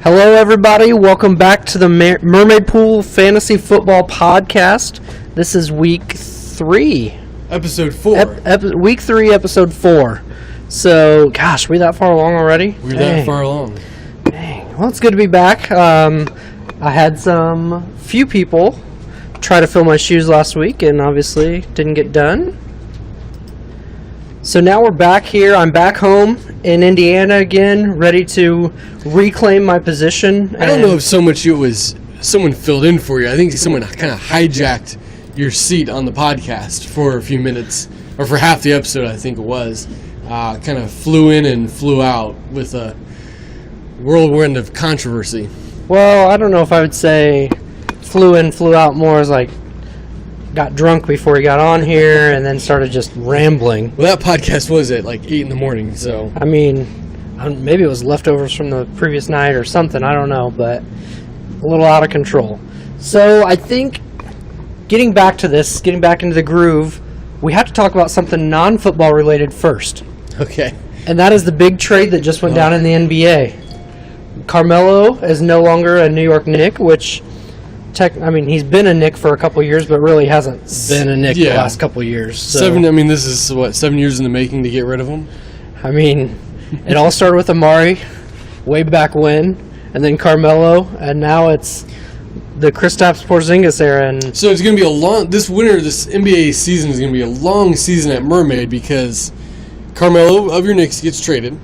Hello, everybody. Welcome back to the Mermaid Pool Fantasy Football Podcast. This is week 3. Episode 4. Week 3, episode 4. So, gosh, we that far along already? We're that far along. Dang. Well, it's good to be back. I had few people try to fill my shoes last week, and obviously didn't get done. So now we're back here. I'm back home in Indiana again, ready to reclaim my position. I don't know if so much it was someone filled in for you. I think someone kind of hijacked your seat on the podcast for a few minutes, or for half the episode, I think it was. Kind of flew in and flew out with a whirlwind of controversy. Well, I don't know if I would say flew in, flew out more as like got drunk before he got on here and then started just rambling. Well, that podcast was at like 8 in the morning, so. I mean, maybe it was leftovers from the previous night or something, I don't know, but a little out of control. So I think getting back into the groove, we have to talk about something non-football related first. Okay. And that is the big trade that just went down in the NBA. Carmelo is no longer a New York Knick, which he's been a Knick for a couple years, but really hasn't been a Knick the last couple years. So. 7. This is 7 years in the making to get rid of him. I mean, it all started with Amari way back when, and then Carmelo, and now it's the Kristaps Porzingis era. And so it's going to be this NBA season is going to be a long season at Mermaid because Carmelo of your Knicks gets traded.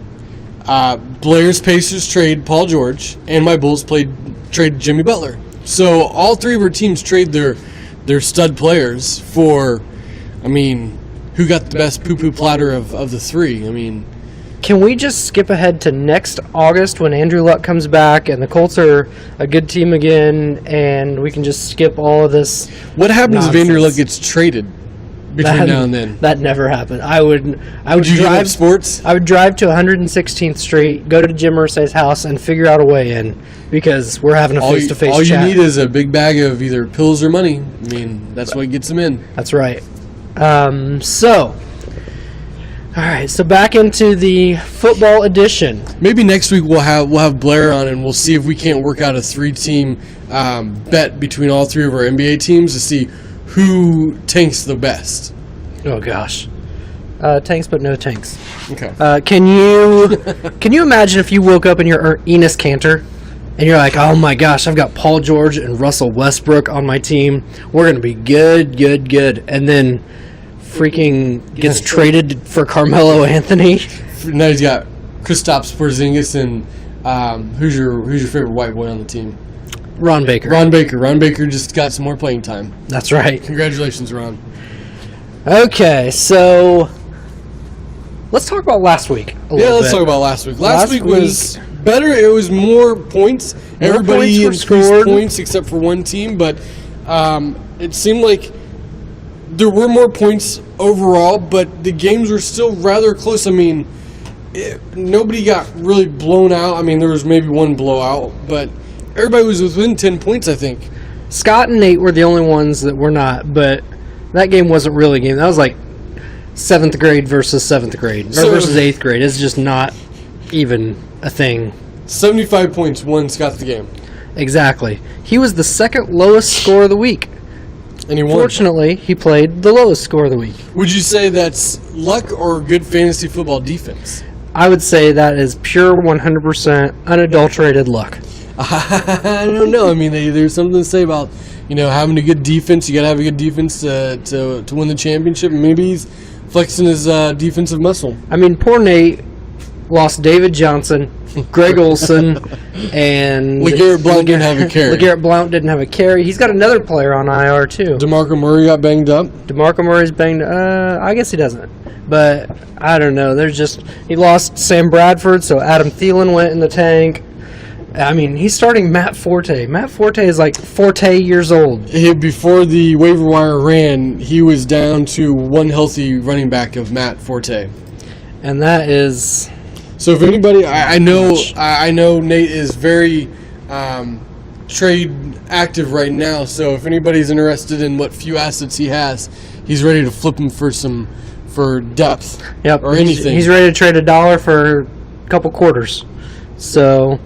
Blair's Pacers trade Paul George, and my Bulls trade Jimmy Butler. So all three of our teams trade their stud players for, who got the best poo-poo platter of the three? Can we just skip ahead to next August when Andrew Luck comes back and the Colts are a good team again, and we can just skip all of this? What happens nonsense? if Andrew Luck gets traded between now and then? That never happened. Would you give up sports? I would drive to 116th Street, go to Jim Irsay's house, and figure out a way in because we're having a face-to-face chat. All you need is a big bag of either pills or money. That's what gets them in. That's right. So back into the football edition. Maybe next week we'll have Blair on and we'll see if we can't work out a 3-team bet between all three of our NBA teams to see who tanks the best. Oh gosh, tanks but no tanks. Okay. Can you imagine if you woke up and you're Enes Kanter and you're like, oh my gosh, I've got Paul George and Russell Westbrook on my team. We're gonna be good, and then freaking gets traded for Carmelo Anthony. Now he's got Kristaps Porzingis and who's your favorite white boy on the team? Ron Baker. Ron Baker just got some more playing time. That's right. Congratulations, Ron. Okay, so let's talk about last week. Let's talk about last week. Last week was better. It was more points. Everybody increased points except for one team, but it seemed like there were more points overall, but the games were still rather close. Nobody got really blown out. There was maybe one blowout, but everybody was within 10 points, I think. Scott and Nate were the only ones that were not, but that game wasn't really a game. That was like 7th grade versus 7th grade, versus 8th grade. It's just not even a thing. 75 points won Scott the game. Exactly. He was the second lowest score of the week. And he won. Fortunately, he played the lowest score of the week. Would you say that's luck or good fantasy football defense? I would say that is pure 100% unadulterated luck. I don't know. There's something to say about, having a good defense. You got to have a good defense to win the championship. Maybe he's flexing his defensive muscle. Poor Nate lost David Johnson, Greg Olson, and LeGarrette Blount didn't have a carry. LeGarrette Blount didn't have a carry. He's got another player on IR too. DeMarco Murray got banged up. DeMarco Murray's banged. I guess he doesn't. But I don't know. He lost Sam Bradford, so Adam Thielen went in the tank. He's starting Matt Forte. Matt Forte is like 40 years old. Before the waiver wire ran, he was down to one healthy running back of Matt Forte. And that is... So if anybody... I know Nate is very trade active right now, so if anybody's interested in what few assets he has, he's ready to flip them for depth. Yep. Or anything. He's ready to trade $1 for a couple quarters. So...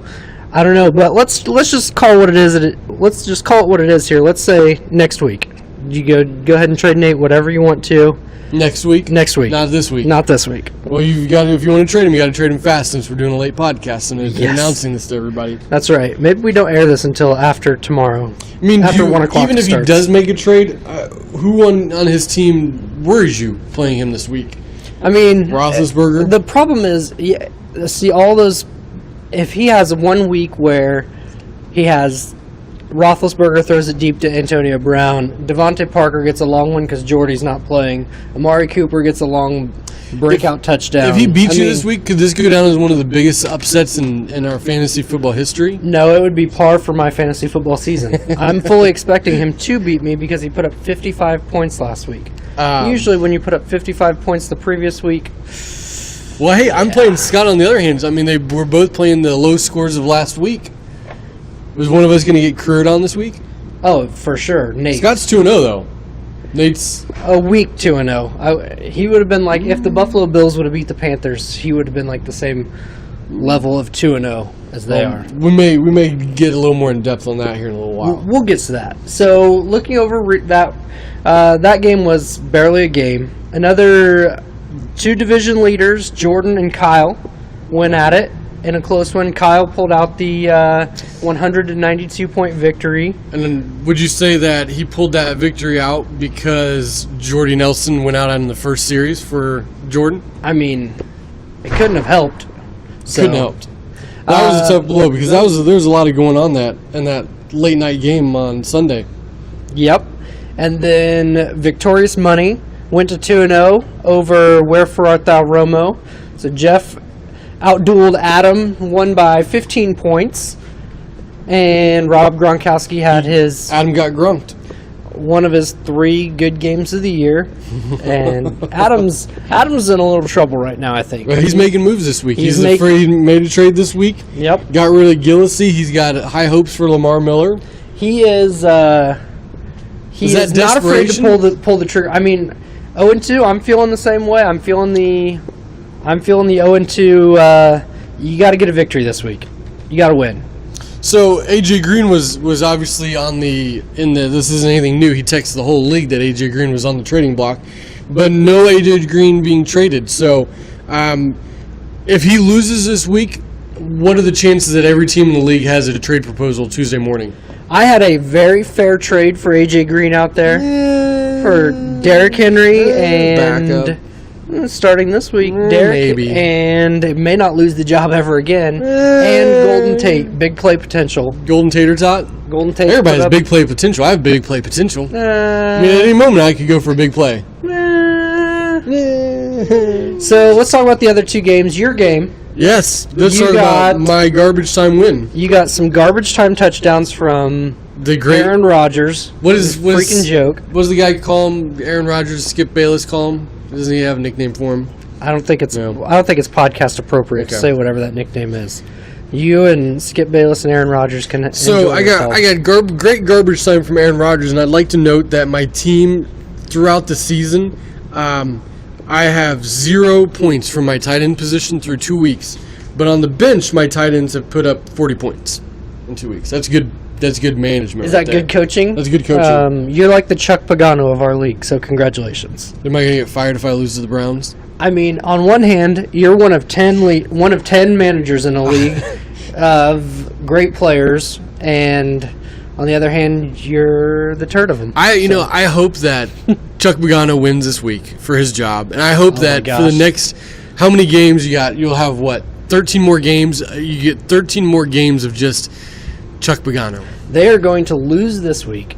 I don't know, but let's just call it what it is. Let's just call it what it is here. Let's say next week. You go ahead and trade Nate whatever you want to. Next week? Next week. Not this week. Not this week. Well, if you want to trade him, you got to trade him fast since we're doing a late podcast and announcing this to everybody. That's right. Maybe we don't air this until after tomorrow. I mean, after 1 o'clock even if starts. he does make a trade, who on his team worries you playing him this week? I mean, Roethlisberger? The problem is, see, all those. If he has 1 week where he has Roethlisberger throws it deep to Antonio Brown, Devontae Parker gets a long one because Jordy's not playing, Amari Cooper gets a long breakout touchdown. If he beats you this week, could this go down as one of the biggest upsets in our fantasy football history? No, it would be par for my fantasy football season. I'm fully expecting him to beat me because he put up 55 points last week. Usually when you put up 55 points the previous week... Well, hey, I'm playing Scott on the other hand. I mean, they were both playing the low scores of last week. Was one of us going to get crewed on this week? Oh, for sure. Nate. Scott's 2-0, though. Nate's... A week 2-0. He would have been like, if the Buffalo Bills would have beat the Panthers, he would have been like the same level of 2-0 as they are. We may get a little more in depth on that here in a little while. We'll get to that. So, looking over that game was barely a game. Another... Two division leaders, Jordan and Kyle, went at it in a close one. Kyle pulled out the 192-point victory. And then would you say that he pulled that victory out because Jordy Nelson went out in the first series for Jordan? I mean, it couldn't have helped. Couldn't have helped. That was a tough blow because there was a lot of going on in that late night game on Sunday. Yep. And then Victorious Money went to 2-0 over Wherefore Art Thou Romo. So Jeff outdueled Adam, won by 15 points. And Rob Gronkowski had his... Adam got grunked. One of his 3 good games of the year. And Adam's in a little trouble right now, I think. Well, he's making moves this week. He made a trade this week. Yep. Got rid of Gillislee. He's got high hopes for Lamar Miller. He is... He is not afraid to pull the trigger. I mean... 0-2, I'm feeling the same way. I'm feeling the 0-2. You got to get a victory this week. You got to win. So AJ Green was obviously this isn't anything new. He texted the whole league that AJ Green was on the trading block, but no AJ Green being traded. So if he loses this week, what are the chances that every team in the league has a trade proposal Tuesday morning? I had a very fair trade for AJ Green out there for Derrick Henry and starting this week, Derrick, and it may not lose the job ever again. And Golden Tate, big play potential. Golden Tater Tot? Golden Tate. Everybody has big play potential. I have big play potential. I mean, at any moment I could go for a big play. So let's talk about the other 2 games. Your game. Yes, let's talk about my garbage time win. You got some garbage time touchdowns from the great Aaron Rodgers. What is freaking joke? What does the guy call him? Aaron Rodgers, Skip Bayless call him? Doesn't he have a nickname for him? I don't think it's podcast appropriate to say whatever that nickname is. You and Skip Bayless and Aaron Rodgers can. So I got great garbage time from Aaron Rodgers, and I'd like to note that my team throughout the season. I have 0 points from my tight end position through 2 weeks. But on the bench, my tight ends have put up 40 points in 2 weeks. That's good. That's good management. Is that good coaching? That's good coaching. You're like the Chuck Pagano of our league, so congratulations. Am I going to get fired if I lose to the Browns? I mean, on one hand, you're one of 10 managers in a league of great players, and on the other hand, you're the turd of them. I hope that Chuck Pagano wins this week for his job, and I hope that for the next how many games you got, you'll have 13 more games. You get 13 more games of just Chuck Pagano. They are going to lose this week.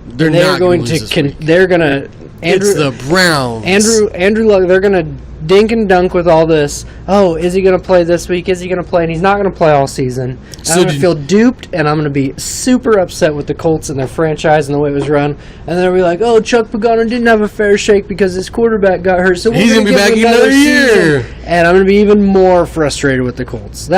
They're not going to lose this week. They're going to. It's the Browns. Andrew Luck. They're going to dink and dunk with all this. Oh, is he going to play this week? Is he going to play? And he's not going to play all season. So I'm going to feel duped, and I'm going to be super upset with the Colts and their franchise and the way it was run. And then they'll be like, "Oh, Chuck Pagano didn't have a fair shake because his quarterback got hurt, so he's going to be back another year." And I'm going to be even more frustrated with the Colts.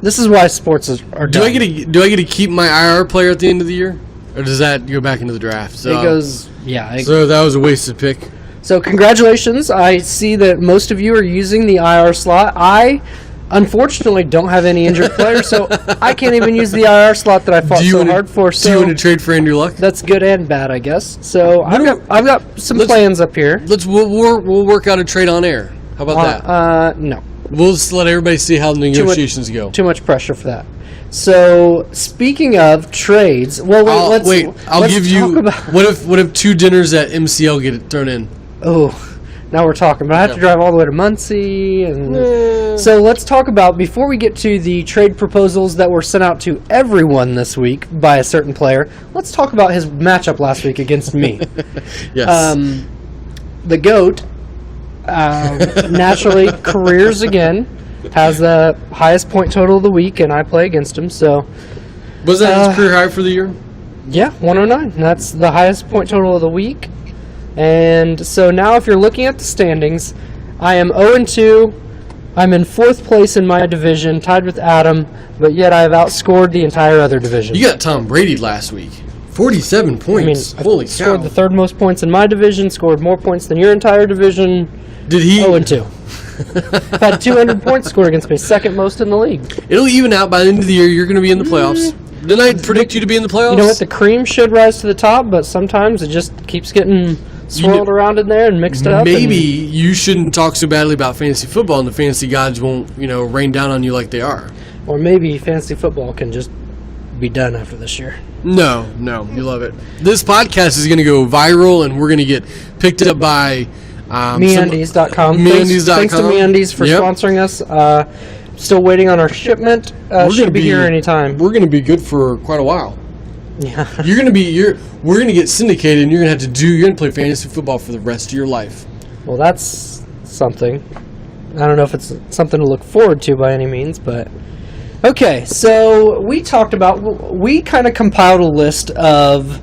This is why sports are done. Do I get to keep my IR player at the end of the year, or does that go back into the draft? So it goes, yeah. So that was a wasted pick. So congratulations. I see that most of you are using the IR slot. I unfortunately don't have any injured players, so I can't even use the IR slot that I fought hard for. Do you want to trade for Andrew Luck? That's good and bad, I guess. So I've got some plans up here. We'll work out a trade on air. How about that? No. We'll just let everybody see how the negotiations go. Too much pressure for that. So speaking of trades, I'll give you. What if 2 dinners at MCL get it thrown in? Oh. Now we're talking, but I have to drive all the way to Muncie. So let's talk about, before we get to the trade proposals that were sent out to everyone this week by a certain player, let's talk about his matchup last week against me. Yes. The GOAT, naturally, careers again, has the highest point total of the week, and I play against him. So was that his career high for the year? Yeah, 109. That's the highest point total of the week. And so now if you're looking at the standings, I am 0-2. I'm in 4th place in my division, tied with Adam, but yet I have outscored the entire other division. You got Tom Brady last week. 47 points. Holy cow. Scored the 3rd most points in my division, scored more points than your entire division. Did he? 0-2. I've had 200 points scored against me, 2nd most in the league. It'll even out by the end of the year. You're going to be in the playoffs. Didn't I predict you to be in the playoffs? You know what? The cream should rise to the top, but sometimes it just keeps getting swirled around in there and mixed it up. Maybe you shouldn't talk so badly about fantasy football, and the fantasy gods won't, rain down on you like they are. Or maybe fantasy football can just be done after this year. No, you love it. This podcast is going to go viral, and we're going to get picked up by MeUndies.com. MeUndies.com. Thanks to MeUndies for sponsoring us. Still waiting on our shipment. Should be here anytime. We're going to be good for quite a while. Yeah. We're going to get syndicated, and you're going to play fantasy football for the rest of your life. Well, that's something. I don't know if it's something to look forward to by any means, but okay. So we kind of compiled a list of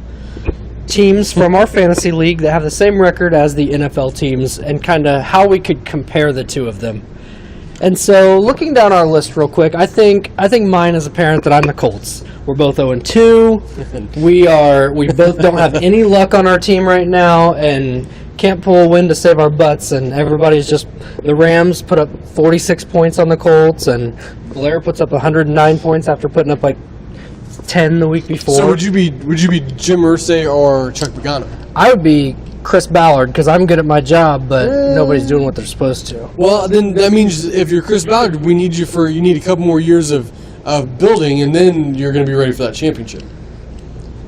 teams from our fantasy league that have the same record as the NFL teams, and kind of how we could compare the two of them. And so, looking down our list real quick, I think mine is apparent that I'm the Colts. We're both 0-2. We both don't have any luck on our team right now, and can't pull a win to save our butts. And everybody's just, the Rams put up 46 points on the Colts, and Blair puts up 109 points after putting up like 10 the week before. So would you be Jim Irsay or Chuck Pagano? I would be Chris Ballard, because I'm good at my job, but nobody's doing what they're supposed to. Well, then that means if you're Chris Ballard, you need a couple more years of building, and then you're going to be ready for that championship.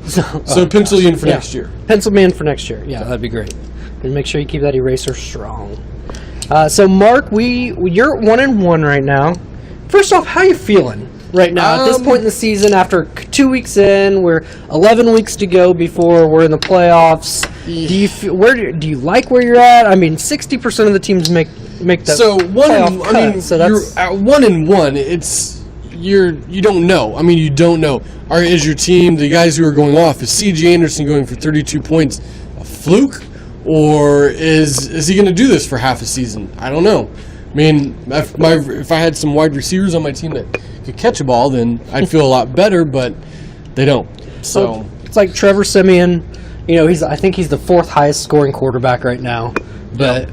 So pencil you in for next year. Pencil me in for next year. Yeah, that'd be great. And make sure you keep that eraser strong. So Mark, you're 1-1 right now. First off, how you feeling right now at this point in the season? After 2 weeks in, we're 11 weeks to go before we're in the playoffs. Do you like where you're at? I mean, 60% of the teams make that playoff cut. So you're at 1-1. It's you don't know. I mean, you don't know. Is your team, the guys who are going off, is C.J. Anderson going for 32 points a fluke, or is he going to do this for half a season? I don't know. I mean, if I had some wide receivers on my team that could catch a ball, then I'd feel a lot better, but they don't. So it's like Trevor Siemian. I think he's the 4th highest scoring quarterback right now, but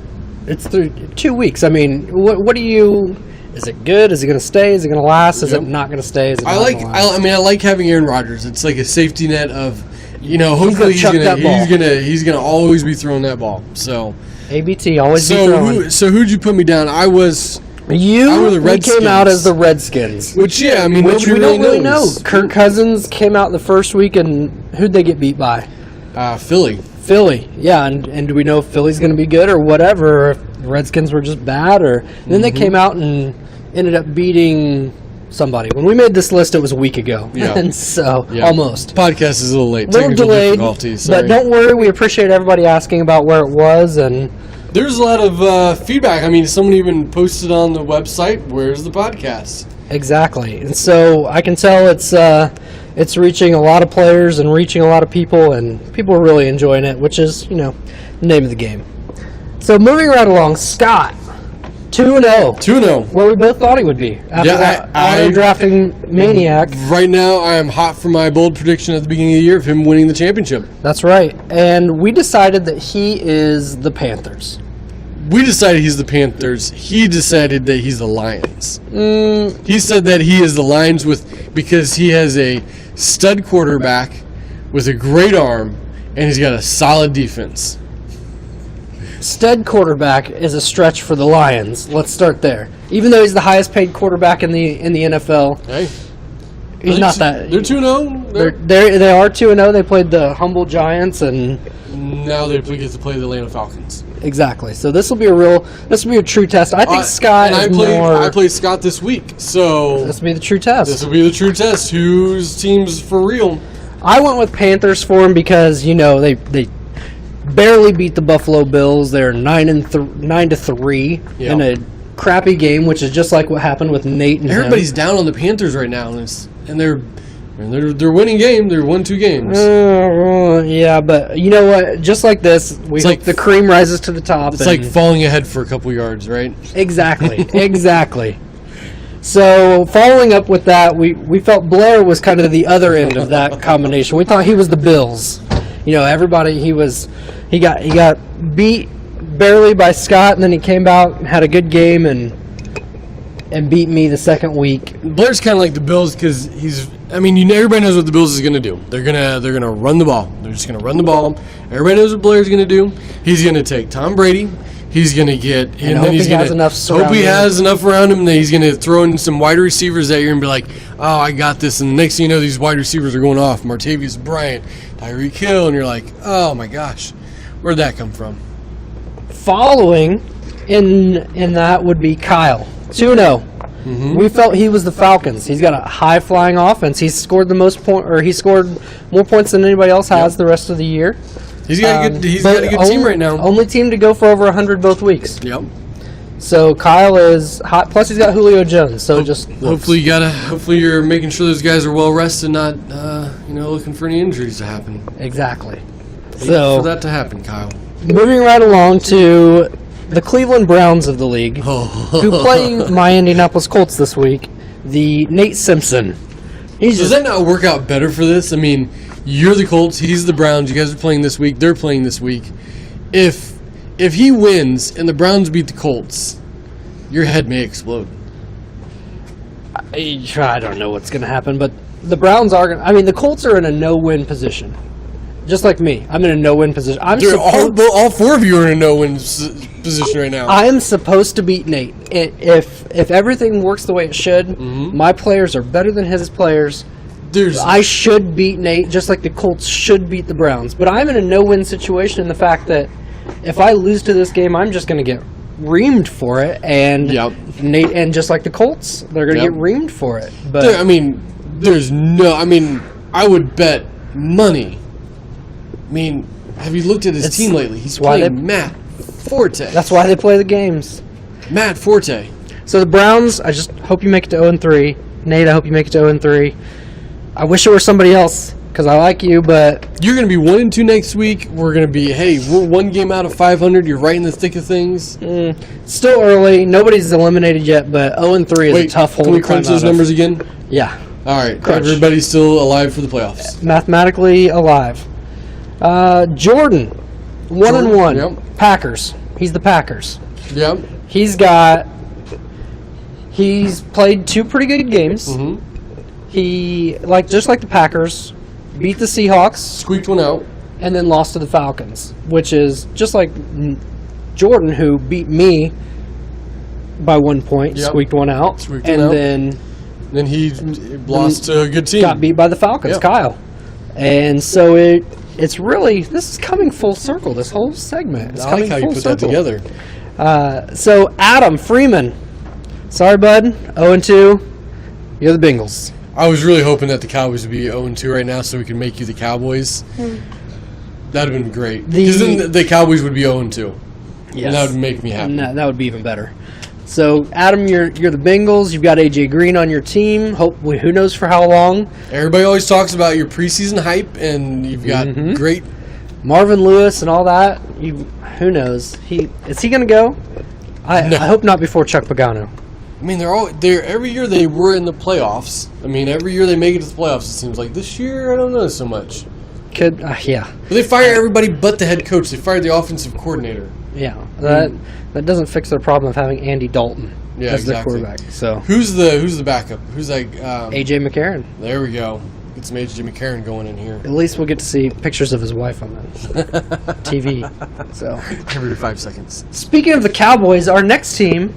it's 2 weeks. I mean, what do you? Is it good? Is it going to stay? Is it going to last? Is it not going to stay? I like having Aaron Rodgers. It's like a safety net of, hopefully he's gonna always be throwing that ball. So ABT always be throwing. So who'd you put me down? I were the Redskins. Came out as the Redskins. Which we don't really know. Kirk Cousins came out the first week, and who'd they get beat by? Philly, yeah, and do we know if Philly's going to be good or whatever, or if the Redskins were just bad, or then they came out and ended up beating somebody. When we made this list, it was a week ago, and so almost. Podcast is a little late, a little delayed, but don't worry, we appreciate everybody asking about where it was, and there's a lot of feedback. I mean, someone even posted on the website, "Where's the podcast?" Exactly, and so I can tell it's reaching a lot of players and reaching a lot of people, and people are really enjoying it, which is, the name of the game. So moving right along, Scott, 2-0. 2-0. Where we both thought he would be after that drafting maniac. Right now, I am hot for my bold prediction at the beginning of the year of him winning the championship. That's right, and we decided that he is the Panthers. We decided he's the Panthers. He decided that he's the Lions. He said that he is the Lions because he has a stud quarterback with a great arm, and he's got a solid defense. Stud quarterback is a stretch for the Lions. Let's start there. Even though he's the highest paid quarterback in the NFL, Hey, he's not that. They're 2-0. They are 2-0. They played the humble Giants, and now they get to play the Atlanta Falcons. Exactly. So this will be a true test. I think Scott and is I played Scott this week, so this will be the true test. This will be the true test. Whose team's for real? I went with Panthers for him because they barely beat the Buffalo Bills. They're 9-3 in a crappy game, which is just like what happened with Nate and everybody's down on the Panthers right now, and they're winning game. They're 1-2 games. Yeah, but you know what? Just like this, the cream rises to the top. It's like falling ahead for a couple yards, right? Exactly. Exactly. So following up with that, we felt Blair was kind of the other end of that combination. We thought he was the Bills. Everybody he got beat barely by Scott, and then he came out and had a good game and beat me the second week. Blair's kind of like the Bills because everybody knows what the Bills is going to do. They're gonna run the ball. They're just gonna run the ball. Everybody knows what Blair's going to do. He's going to take Tom Brady. He's going to get, and then he's going to hope he has enough around him that he's going to throw in some wide receivers that you're going to be like, oh, I got this. And the next thing you know, these wide receivers are going off. Martavius Bryant, Tyreek Hill, and you're like, oh my gosh, where'd that come from? Following in that would be Kyle, 2-0. Mm-hmm. We felt he was the Falcons. He's got a high flying offense. He's scored he scored more points than anybody else has the rest of the year. He's got a good team right now. Only team to go for over 100 both weeks. Yep. So Kyle is hot. Plus he's got Julio Jones. So hopefully you're making sure those guys are well rested, not looking for any injuries to happen. Exactly. So for that to happen, Kyle. Moving right along to the Cleveland Browns of the league, who playing my Indianapolis Colts this week. The Nate Simpson. Does that not work out better for this? I mean, you're the Colts, he's the Browns. You guys are playing this week. They're playing this week. If he wins and the Browns beat the Colts, your head may explode. I don't know what's going to happen, but the Browns are going to... the Colts are in a no-win position. Just like me. I'm in a no-win position. All four of you are in a no-win position right now. I am supposed to beat Nate. If everything works the way it should, my players are better than his players. I should beat Nate, just like the Colts should beat the Browns. But I'm in a no-win situation in the fact that if I lose to this game, I'm just going to get reamed for it. And Nate, and just like the Colts, they're going to get reamed for it. But I would bet money. Have you looked at his team lately? He's playing Matt Forte. That's why they play the games. Matt Forte. So the Browns, I just hope you make it to 0-3. Nate, I hope you make it to 0-3. I wish it were somebody else because I like you, but... You're going to be 1-2 next week. We're going to be, we're one game out of 500. You're right in the thick of things. Still early. Nobody's eliminated yet, but 0-3 is a tough hole. Can we crunch those numbers again? Yeah. All right. Crunch. Everybody's still alive for the playoffs. Mathematically alive. Jordan, 1-1. Yep. Packers. He's the Packers. Yep. He's played two pretty good games. Mm-hmm. He, just like the Packers, beat the Seahawks. Squeaked one out. And then lost to the Falcons, which is just like Jordan, who beat me by 1 point, squeaked one out. Then he lost to a good team. Got beat by the Falcons, Kyle. And so it's really, this is coming full circle, this whole segment. It's coming full circle. That together. So Adam Freeman, sorry bud, 0-2. You're the Bengals. I was really hoping that the Cowboys would be 0-2 right now so we could make you the Cowboys. That would have been great. Because then the Cowboys would be 0-2. Yes. And that would make me happy. No, that would be even better. So, Adam, you're the Bengals. You've got A.J. Green on your team. Who knows for how long. Everybody always talks about your preseason hype, and you've got great... Marvin Lewis and all that. Who knows? Is he going to go? I hope not before Chuck Pagano. They're every year they were in the playoffs. Every year they make it to the playoffs, it seems like. This year, I don't know so much. Yeah. But they fire everybody but the head coach. They fired the offensive coordinator. Yeah, that doesn't fix their problem of having Andy Dalton as their quarterback. So who's the backup? Who's like AJ McCarron? There we go. Get some AJ McCarron going in here. At least we'll get to see pictures of his wife on the TV. So every 5 seconds. Speaking of the Cowboys, our next team,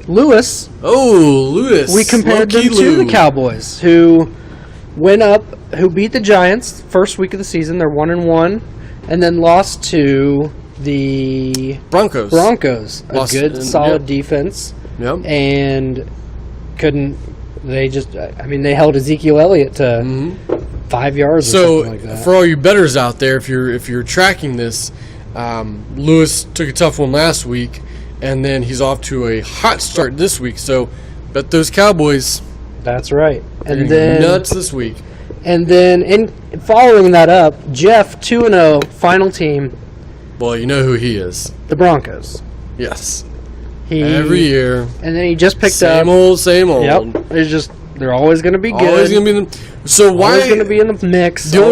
Lewis. Oh, Lewis. We compared them to the Cowboys, who beat the Giants first week of the season. They're 1-1, and then lost to the Broncos. A good, solid defense. Yep. And they held Ezekiel Elliott to 5 yards or something like that. So, for all you bettors out there, if you're tracking this, Lewis took a tough one last week, and then he's off to a hot start this week. So, bet those Cowboys. That's right. And then nuts this week. And then, following that up, Jeff 2-0, final team. Well, you know who he is. The Broncos. Yes. Every year. And then he just picked up. Same old. Yep. They're always going to be good. Always going to be always going to be in the mix. The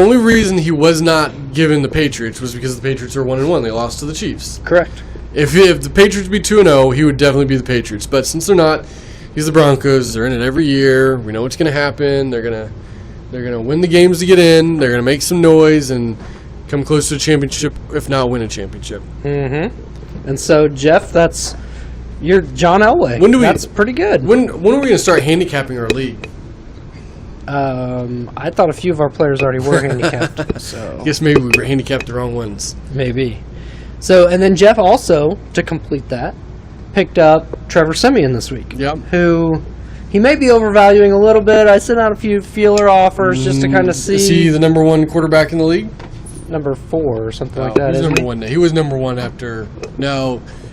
only reason he was not given the Patriots was because the Patriots are 1-1. They lost to the Chiefs. Correct. If the Patriots be 2-0, he would definitely be the Patriots. But since they're not, he's the Broncos. They're in it every year. We know what's going to happen. They're gonna win the games to get in. They're gonna make some noise and come close to a championship, if not win a championship. Mm-hmm. And so, Jeff, that's your John Elway. That's pretty good. When are we gonna start handicapping our league? I thought a few of our players already were handicapped. So I guess maybe we were handicapped the wrong ones. Maybe. So, and then Jeff also, to complete that, picked up Trevor Siemian this week. Yep. Who he may be overvaluing a little bit. I sent out a few feeler offers just to kind of see. Is he the number one quarterback in the league? Number 4 or something like that. He's number 1 now. He was number 1 after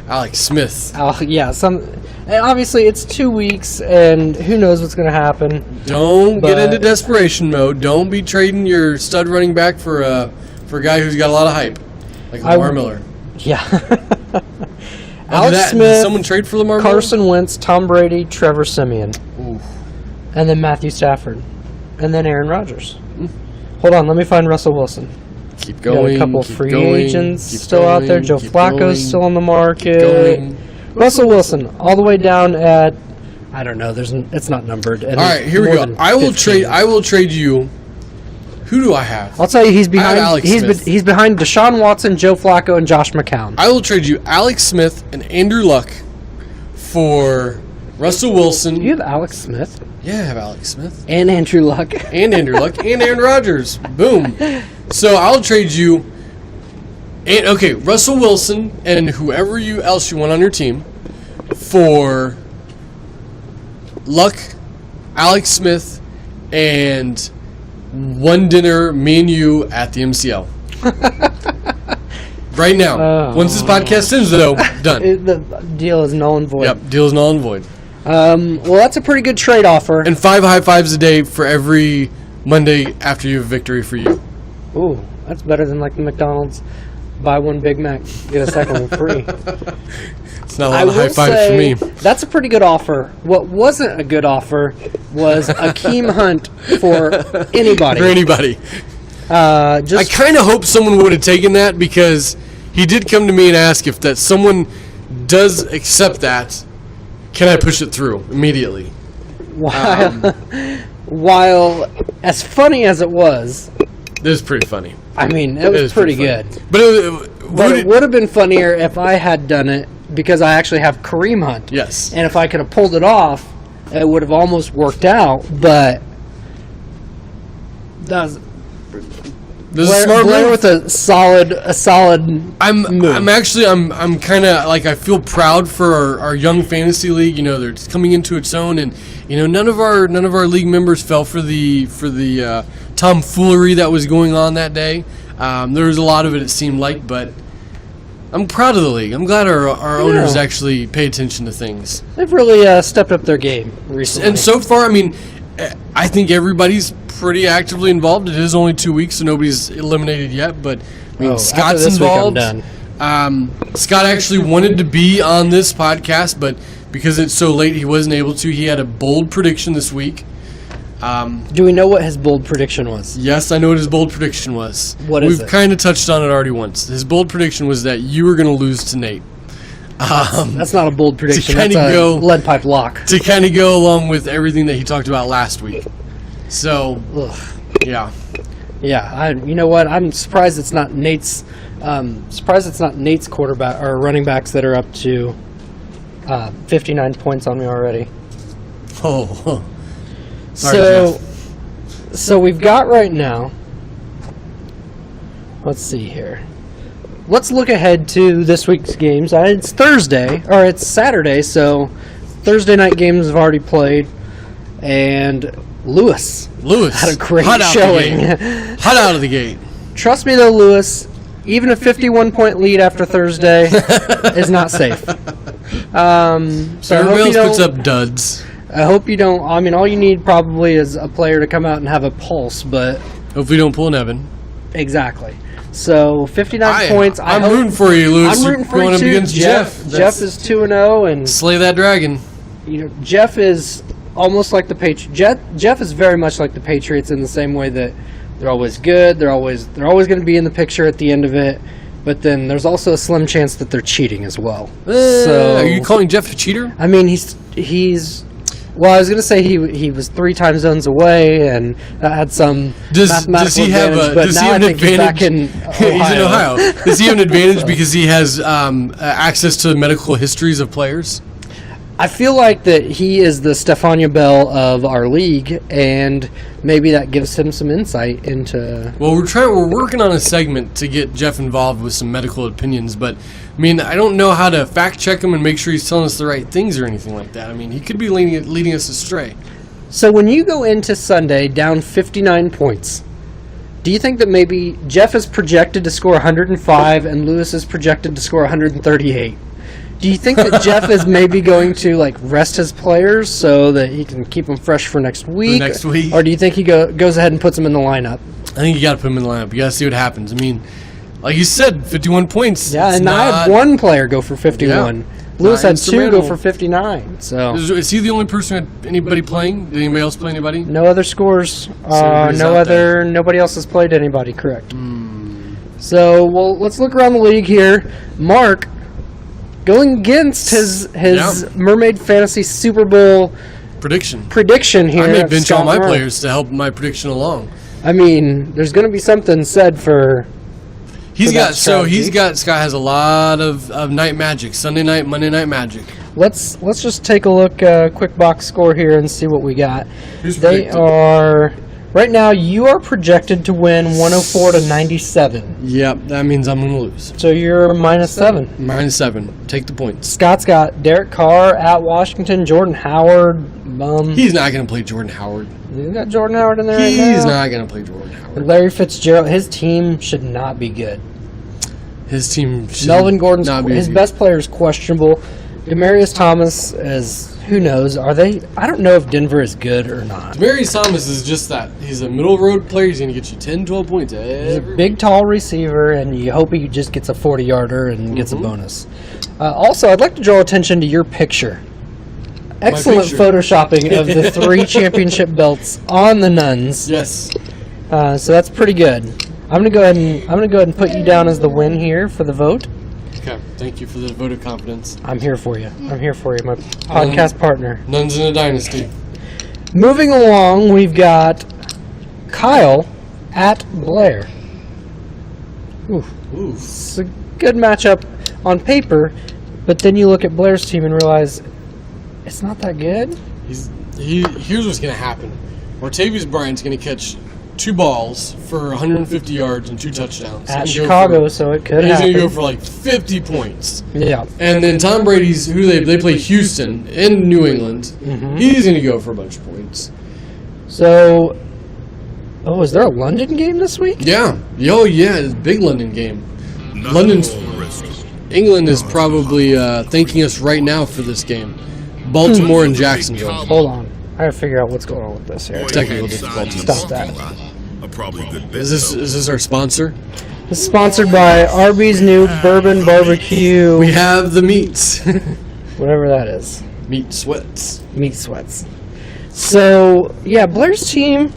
Alex Smith. Yeah, and obviously it's 2 weeks, and who knows what's going to happen. Don't get into desperation mode. Don't be trading your stud running back for a guy who's got a lot of hype, like Lamar Miller. Yeah. Alex Smith, did someone trade for Lamar Miller? Carson Wentz, Tom Brady, Trevor Siemian. Oof. And then Matthew Stafford. And then Aaron Rodgers. Hold on, let me find Russell Wilson. Keep going. Got a couple free agents still out there. Joe Flacco's still on the market. Russell Wilson, all the way down at, I don't know, it's not numbered. All right, here we go. I will trade you. Who do I have? I'll tell you, he's behind. He's behind Deshaun Watson, Joe Flacco, and Josh McCown. I will trade you Alex Smith and Andrew Luck for Russell Wilson. You have Alex Smith? Yeah, I have Alex Smith and Andrew Luck and Andrew Luck and Aaron Rodgers. Boom. So I'll trade you. Russell Wilson and whoever else you want on your team for Luck, Alex Smith, and one dinner, me and you at the MCL. Right now. Once this podcast ends, though, done. The deal is null and void. Yep, deal is null and void. Well, that's a pretty good trade offer. And 5 high fives a day for every Monday after you have victory for you. Ooh, that's better than like the McDonald's buy one Big Mac, get a second one free. It's not a lot of high fives for me. That's a pretty good offer. What wasn't a good offer was Akeem Hunt for anybody. For anybody. I kind of hope someone would have taken that because he did come to me and ask if that someone does accept that, can I push it through immediately? While as funny as it was, it was pretty funny. I mean, it was pretty good. But it would have been funnier if I had done it because I actually have Kareem Hunt. Yes. And if I could have pulled it off, it would have almost worked out. But that was Blair with a solid. I'm move. I'm kind of like I feel proud for our young fantasy league. You know, they're coming into its own, and you know none of our league members fell for the tomfoolery that was going on that day. There was a lot of it seemed like, but I'm proud of the league. I'm glad our owners actually pay attention to things. They've really stepped up their game recently. And so far, I mean, I think everybody's pretty actively involved. It is only 2 weeks, so nobody's eliminated yet. But I mean, Scott's involved. Scott actually wanted to be on this podcast, but because it's so late, he wasn't able to. He had a bold prediction this week. Do we know what his bold prediction was? Yes, I know what his bold prediction was. What is it? We've kind of touched on it already once. His bold prediction was that you were going to lose to Nate. That's not a bold prediction. That's go, a lead pipe lock. To kind of go along with everything that he talked about last week. So, yeah. Yeah, you know what? I'm surprised it's not Nate's. Surprised it's not Nate's quarterback or running backs that are up to 59 points on me already. Oh, sorry, so we've got right now. Let's see here. Let's look ahead to this week's games. It's Thursday, or it's Saturday, so Thursday night games have already played, and Lewis had a great showing. Hot out of the gate. Trust me, though, Lewis, even a 51-point lead after Thursday is not safe. So everybody else puts up duds. I hope you don't. I mean, all you need probably is a player to come out and have a pulse, but hopefully, don't pull an Evan. Exactly. So 59 points. I'm rooting for you, Lewis. I'm rooting for you too. Against Jeff. Jeff is 2-0, and slay that dragon. You know, Jeff is almost like the Patriots. Jeff is very much like the Patriots in the same way that they're always good. They're always going to be in the picture at the end of it. But then there's also a slim chance that they're cheating as well. So are you calling Jeff a cheater? I mean, he's. Well, I was going to say he was 3 time zones away, and that had some mathematical advantage. But now I think he's back in Ohio. He's in Ohio. Does he have an advantage because he has access to medical histories of players? I feel like that he is the Stephania Bell of our league, and maybe that gives him some insight into. Well, we're working on a segment to get Jeff involved with some medical opinions, but I mean, I don't know how to fact check him and make sure he's telling us the right things or anything like that. I mean, he could be leading us astray. So when you go into Sunday down 59 points, do you think that maybe Jeff is projected to score 105 and Lewis is projected to score 138? Do you think that Jeff is maybe going to rest his players so that he can keep them fresh for next week? Or do you think he goes ahead and puts them in the lineup? I think you got to put him in the lineup. You got to see what happens. I mean, like you said, 51 points. Yeah, and I had one player go for 51. Yeah. Lewis had 2 go for 59. So is he the only person? Anybody playing? Did anybody else play anybody? No other scores. Nobody else has played anybody. Correct. So let's look around the league here. Mark, going against his Mermaid Fantasy Super Bowl prediction here. I may bench all my players to help my prediction along. I mean, there's going to be something said for. Scott has a lot of night magic, Sunday night, Monday night magic. Let's just take a look, quick box score here and see what we got. They are right now. You are projected to win 104-97. Yep, that means I'm going to lose. So you're -7. -7. Take the points. Scott's got Derek Carr at Washington, Jordan Howard. He's not going to play Jordan Howard. You got Jordan Howard in there right now? He's not going to play Jordan Howard. And Larry Fitzgerald, his team should not be good. His team should Melvin Gordon's not be his good. Best player is questionable. Demarius Thomas is, who knows? I don't know if Denver is good or not. Demarius Thomas is just that. He's a middle road player. He's going to get you 10, 12 points He's a big, tall receiver, and you hope he just gets a 40-yarder and gets a bonus. Also, I'd like to draw attention to your picture. Excellent photoshopping of the 3 championship belts on the Nuns. Yes. So that's pretty good. I'm gonna go ahead and put you down as the win here for the vote. Okay. Thank you for the vote of confidence. I'm here for you. My podcast partner. Nuns in a dynasty. Moving along, we've got Kyle at Blair. Oof. It's a good matchup on paper, but then you look at Blair's team and realize it's not that good. Here's what's going to happen. Martavius Bryant's going to catch 2 balls for 150 yards and 2 touchdowns. At Chicago, so it could happen. He's going to go for 50 points. Yeah. And then Tom Brady's, who they play Houston in New England, he's going to go for a bunch of points. So, is there a London game this week? Yeah. It's a big London game. England is probably thanking us right now for this game. Baltimore and Jacksonville. Hold on. I gotta figure out what's going on with this here. Technical difficulties. Stop that. Is this our sponsor? This is sponsored by Arby's new Bourbon Barbecue. We have the meats. Whatever that is. Meat sweats. Meat sweats. So, yeah, Blair's team,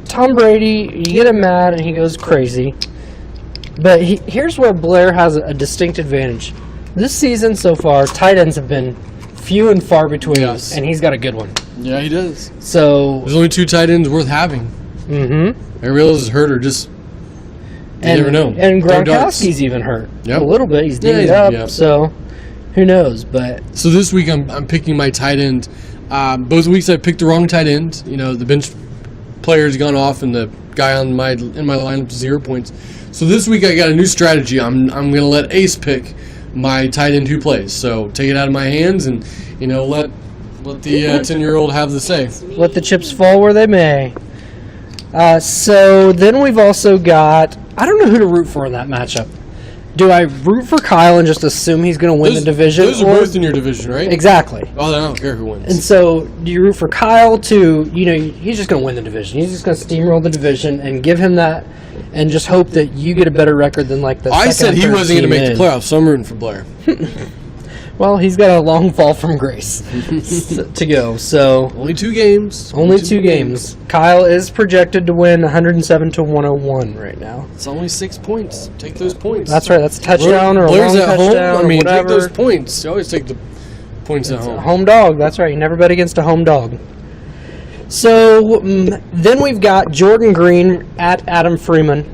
Tom Brady, you get him mad and he goes crazy. But here's where Blair has a distinct advantage. This season so far, tight ends have been few and far between, and he's got a good one. Yeah, he does. So there's only 2 tight ends worth having. Mm-hmm. Everybody else is hurt or just you never know. And Gronkowski's even hurt a little bit. He's dinged up, so who knows? But so this week I'm picking my tight end. Both weeks I picked the wrong tight end. You know, the bench player's gone off, and the guy in my lineup 0 points. So this week I got a new strategy. I'm going to let Ace pick my tight end who plays. So take it out of my hands, and let the 10-year-old have the say. Let the chips fall where they may. So then we've also got, I don't know who to root for in that matchup. Do I root for Kyle and just assume he's going to win the division? Those are both in your division, right? Exactly. Oh, I don't care who wins. And so do you root for Kyle to, he's just going to win the division. He's just going to steamroll the division and give him that and just hope that you get a better record than like the I said he wasn't going to make the the playoffs, so I'm rooting for Blair. Well, he's got a long fall from grace to go. So only 2 games. Only 2 games. Kyle is projected to win 107-101 right now. It's only 6 points. Take those points. That's right. That's a touchdown or a Blair's long at touchdown home. I mean, or whatever. take those points. You always take the points at home. Home dog. That's right. You never bet against a home dog. So then we've got Jordan Green at Adam Freeman.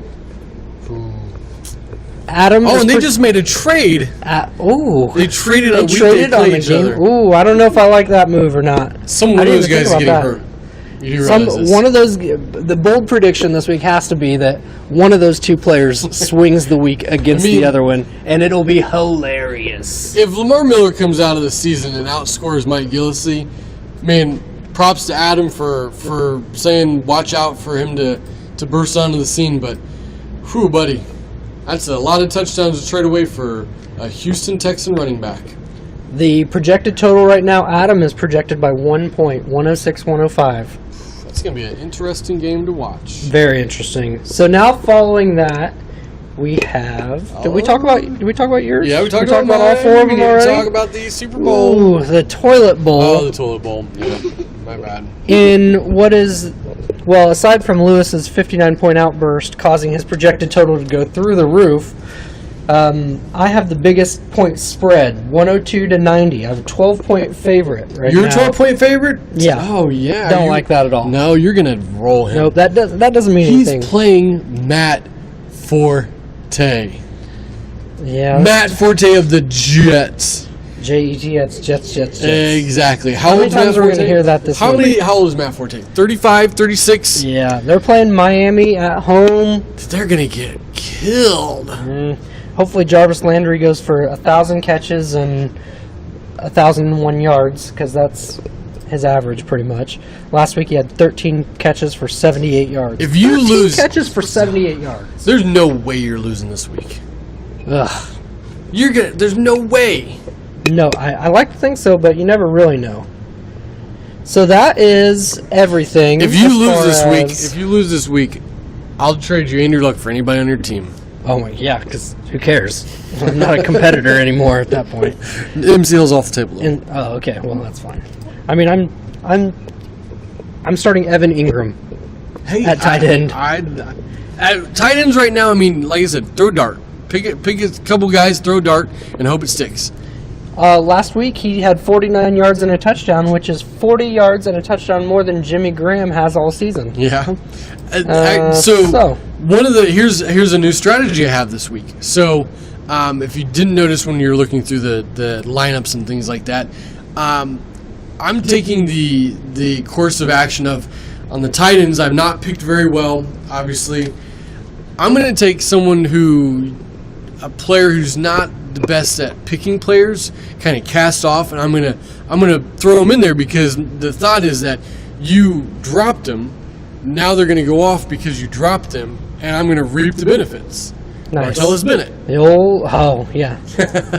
Adam. Oh, and they just made a trade. They traded on the game. Ooh, I don't know if I like that move or not. One of those guys is getting hurt. You do realize this. One of those. The bold prediction this week has to be that one of those 2 players swings the week against the other one, and it'll be hilarious. If Lamar Miller comes out of the season and outscores Mike Gillislee, man, props to Adam for saying watch out for him to burst onto the scene. But, whew, buddy. That's a lot of touchdowns to trade away for a Houston Texan running back. The projected total right now, Adam is projected by 1 point, 106-105. That's going to be an interesting game to watch. Very interesting. So now following that, we have... Did we talk about yours? Yeah, we talked about all 4 of them already? Talk about the Super Bowl. Ooh, the toilet bowl. Oh, the toilet bowl. Yeah, my bad. In what is... Well, aside from Lewis's 59-point outburst causing his projected total to go through the roof, I have the biggest point spread, 102-90. I have a 12-point favorite right now. You're a 12-point favorite? Yeah. Oh, yeah. Don't like that at all. No, you're going to roll him. Nope, that doesn't mean anything. He's playing Matt Forte. Yeah. Matt Forte of the Jets. Jets. Exactly. How many times are we going to hear that this week? How old is Matt Forte? 35, 36? Yeah. They're playing Miami at home. They're going to get killed. Hopefully Jarvis Landry goes for 1,000 catches and 1,001 yards, because that's his average pretty much. Last week he had 13 catches for 78 yards. If you lose... catches for 78 yards. There's no way you're losing this week. Ugh. There's no way. No, I like to think so, but you never really know. So that is everything. If you lose this week, I'll trade you Andrew Luck for anybody on your team. Oh my, yeah, because who cares? I'm not a competitor anymore at that point. MCL's off the table. Oh, okay, well that's fine. I mean, I'm starting Evan Ingram at tight end. At tight ends right now, I mean, like I said, throw dart. Pick a couple guys, throw dart, and hope it sticks. Last week he had 49 yards and a touchdown, which is 40 yards and a touchdown more than Jimmy Graham has all season. Yeah. So one of the here's a new strategy I have this week. So if you didn't notice when you were looking through the lineups and things like that, I'm taking the course of action of on the tight ends. I've not picked very well, obviously. I'm going to take a player who's not the best at picking players, kind of cast off, and I'm gonna throw him in there because the thought is that you dropped him. Now they're gonna go off because you dropped him, and I'm gonna reap the benefits. Nice. Martellus Bennett. Yeah.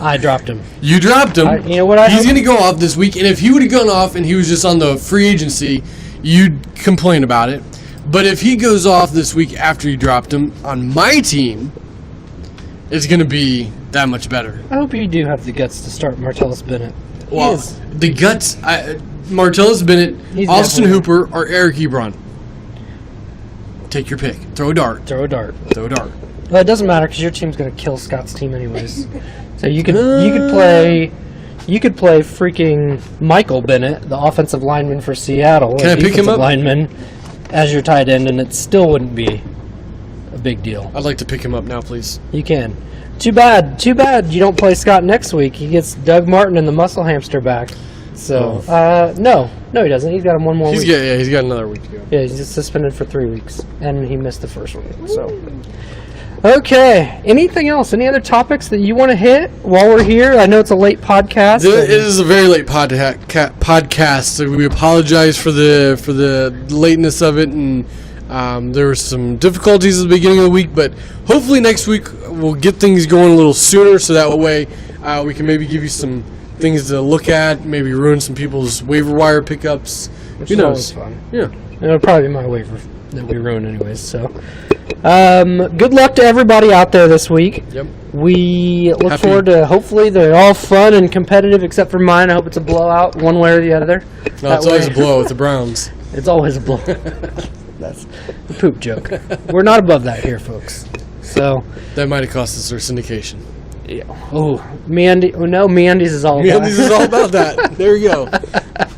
I dropped him. You dropped him. You know what? He's gonna go off this week, and if he would have gone off and he was just on the free agency, you'd complain about it. But if he goes off this week after you dropped him on my team, it's gonna be that much better. I hope you do have the guts to start Martellus Bennett. Well, the guts, Martellus Bennett, He's Austin definitely- Hooper, or Eric Ebron. Take your pick. Throw a dart. Throw a dart. Throw a dart. Well, it doesn't matter because your team's going to kill Scott's team anyways. So you could play freaking Michael Bennett, the offensive lineman for Seattle, Can I pick him up? lineman, as your tight end, and it still wouldn't be a big deal. I'd like to pick him up now, please. You can. Too bad you don't play Scott next week. He gets Doug Martin and the muscle hamster back. So no, he doesn't. He's got him one more week. He's got another week to go. Yeah, he's just suspended for 3 weeks, and he missed the first one. So, okay. Anything else? Any other topics that you want to hit while we're here? I know it's a late podcast. It is a very late podcast. So we apologize for the lateness of it, and there were some difficulties at the beginning of the week. But hopefully next week we'll get things going a little sooner, so that way we can maybe give you some things to look at, maybe ruin some people's waiver wire pickups. Which Who is knows? always fun. Yeah. It'll probably be my waiver that we ruin anyways. So, good luck to everybody out there this week. Yep. We look Happy- forward to, hopefully they're all fun and competitive except for mine. I hope it's a blowout one way or the other. No, That it's always way- a blow with the Browns. It's always a blow. That's the poop joke. We're not above that here, folks. So, That might have cost us our syndication. yeah. Oh, MeUndies is all about. MeUndies is all about that. There you go.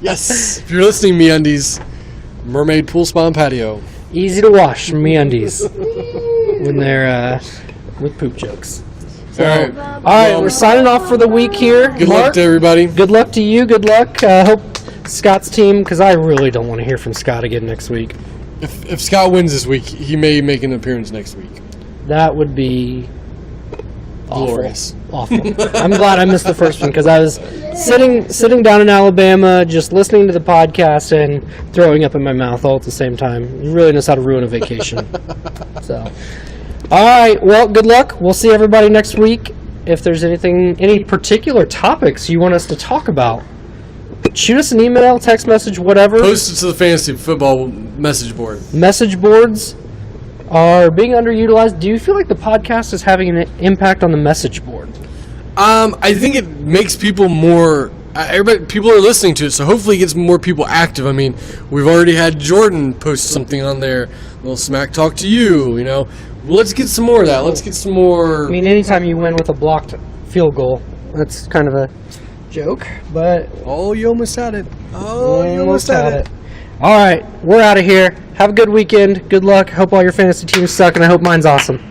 Yes. If you're listening, MeUndies, Mermaid Pool Spa and Patio. Easy to wash MeUndies when they're with poop jokes. So, All right. all right, Well, we're signing off for the week here. Good Mark, luck to everybody. Good luck to you. Good luck. Hope Scott's team, because I really don't want to hear from Scott again next week. If Scott wins this week, he may make an appearance next week. That would be awful. Glorious. Awful. I'm glad I missed the first one because I was sitting down in Alabama, just listening to the podcast and throwing up in my mouth all at the same time. He really knows how to ruin a vacation. So, all right. Well, good luck. We'll see everybody next week. If there's any particular topics you want us to talk about, shoot us an email, text message, whatever. Post it to the fantasy football message board. Message boards are being underutilized. Do you feel like the podcast is having an impact on the message board? I think it makes people more. People are listening to it, so hopefully it gets more people active. I mean, we've already had Jordan post something on there, a little smack talk to you. Well, let's get some more of that. Let's get some more. I mean, anytime you win with a blocked field goal, that's kind of a joke, but Oh, you almost had it. Oh, you almost had it. All right, we're out of here. Have a good weekend. Good luck. Hope all your fantasy teams suck, and I hope mine's awesome.